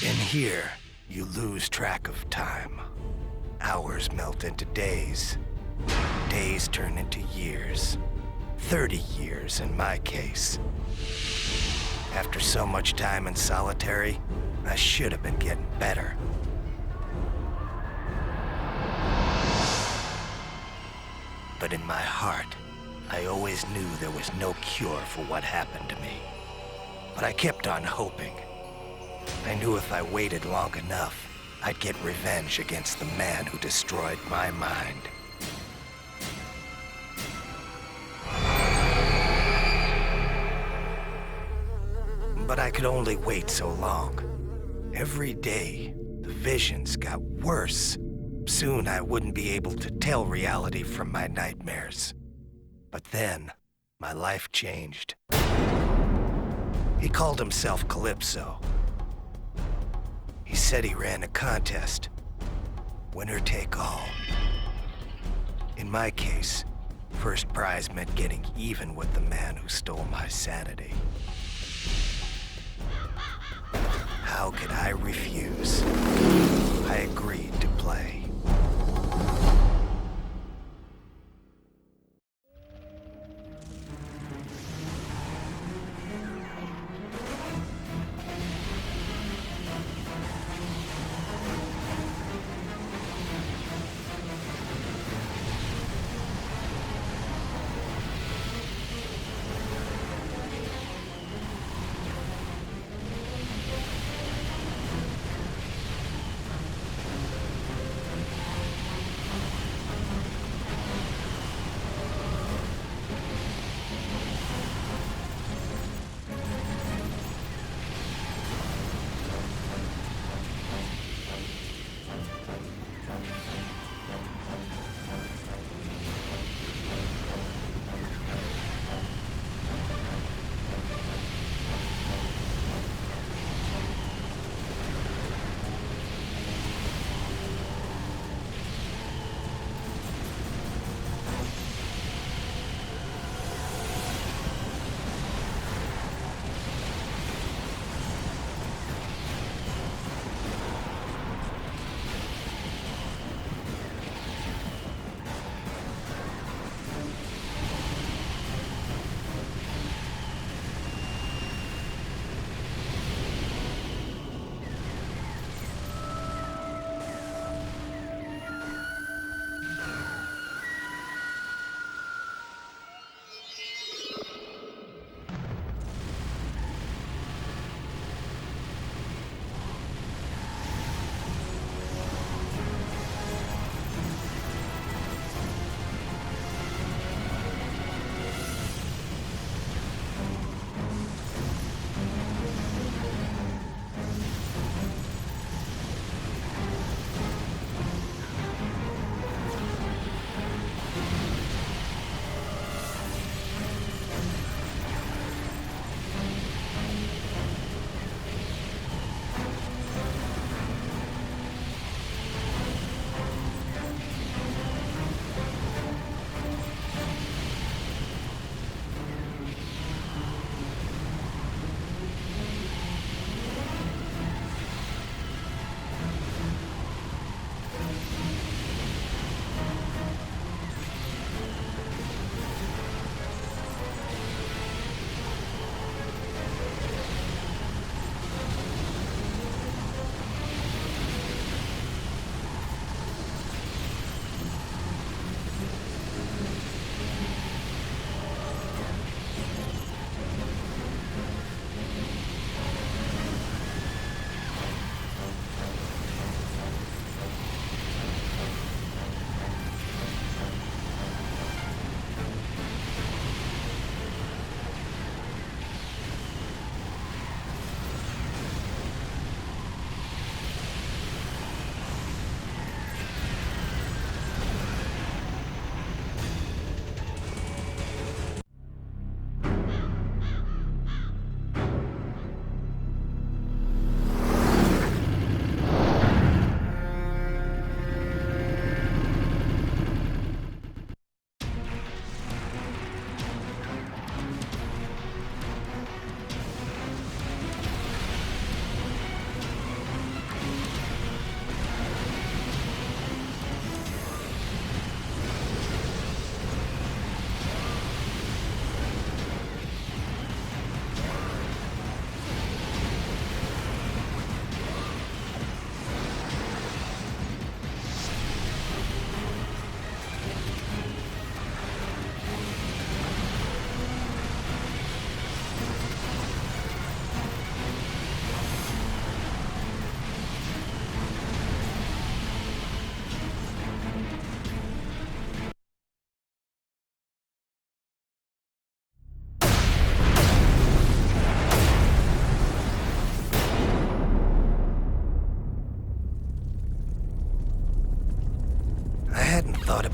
In here, you lose track of time. Hours melt into days. Days turn into years. 30 years in my case. After so much time in solitary, I should have been getting better. But in my heart, I always knew there was no cure for what happened to me. But I kept on hoping. I knew if I waited long enough, I'd get revenge against the man who destroyed my mind. But I could only wait so long. Every day, the visions got worse. Soon I wouldn't be able to tell reality from my nightmares. But then, my life changed. He called himself Calypso. He said he ran a contest. Winner take all. In my case, first prize meant getting even with the man who stole my sanity. How could I refuse? I agreed to play.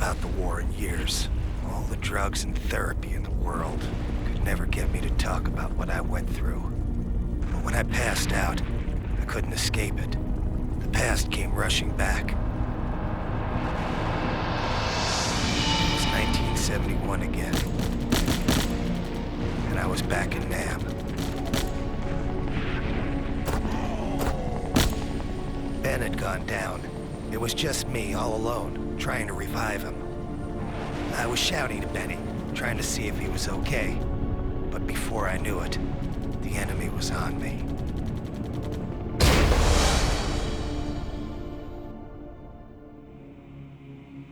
about the war in years. All the drugs and therapy in the world could never get me to talk about what I went through. But when I passed out, I couldn't escape it. The past came rushing back. It was 1971 again, and I was back in Nam. Ben had gone down. It was just me, all alone, trying to revive him. I was shouting to Benny, trying to see if he was okay. But before I knew it, the enemy was on me.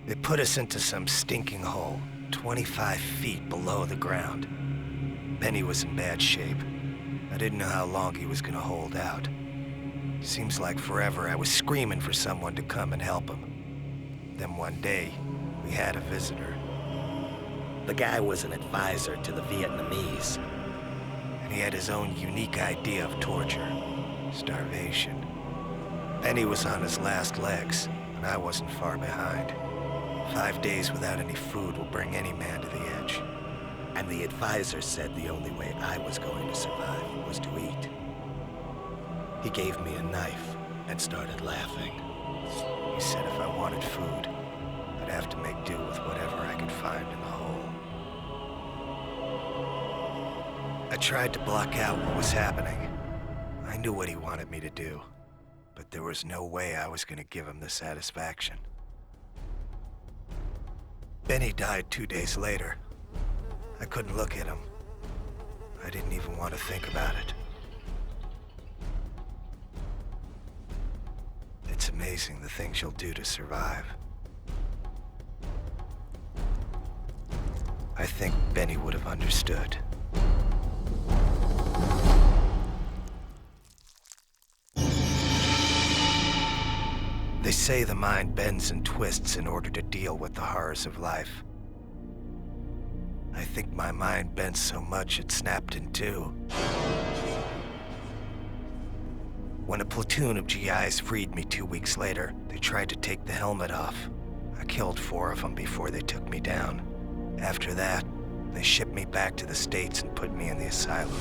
They put us into some stinking hole, 25 feet below the ground. Benny was in bad shape. I didn't know how long he was gonna hold out. Seems like forever I was screaming for someone to come and help him. Then one day, we had a visitor. The guy was an advisor to the Vietnamese. And he had his own unique idea of torture. Starvation. Benny was on his last legs, and I wasn't far behind. 5 days without any food will bring any man to the edge. And the advisor said the only way I was going to survive was to eat. He gave me a knife and started laughing. He said if I wanted food, I'd have to make do with whatever I could find in the hole. I tried to block out what was happening. I knew what he wanted me to do, but there was no way I was going to give him the satisfaction. Benny died 2 days later. I couldn't look at him. I didn't even want to think about it. It's amazing the things you'll do to survive. I think Benny would have understood. They say the mind bends and twists in order to deal with the horrors of life. I think my mind bent so much it snapped in two. When a platoon of GIs freed me 2 weeks later, they tried to take the helmet off. I killed 4 of them before they took me down. After that, they shipped me back to the States and put me in the asylum.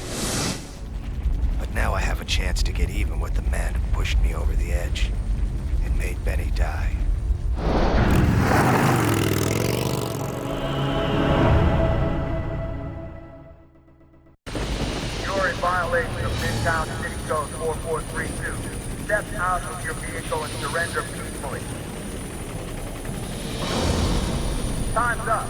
But now I have a chance to get even with the man who pushed me over the edge and made Benny die. You're in violation of Midtown City Code 4432. Step out of your vehicle and surrender peacefully. Time's up.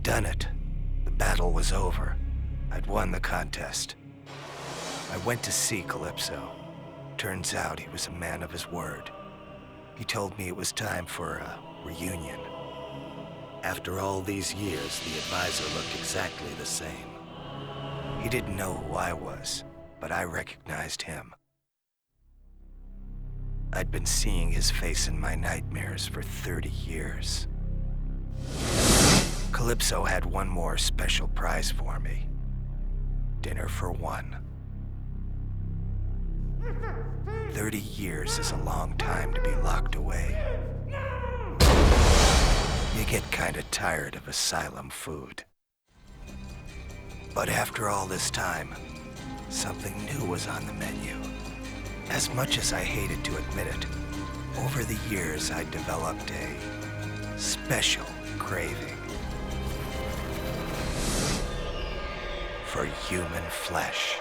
done it. The battle was over. I'd won the contest. I went to see Calypso. Turns out he was a man of his word. He told me it was time for a reunion. After all these years, the advisor looked exactly the same. He didn't know who I was, but I recognized him. I'd been seeing his face in my nightmares for 30 years. Calypso had one more special prize for me. Dinner for one. 30 years is a long time to be locked away. You get kinda tired of asylum food. But after all this time, something new was on the menu. As much as I hated to admit it, over the years I developed a special craving for human flesh.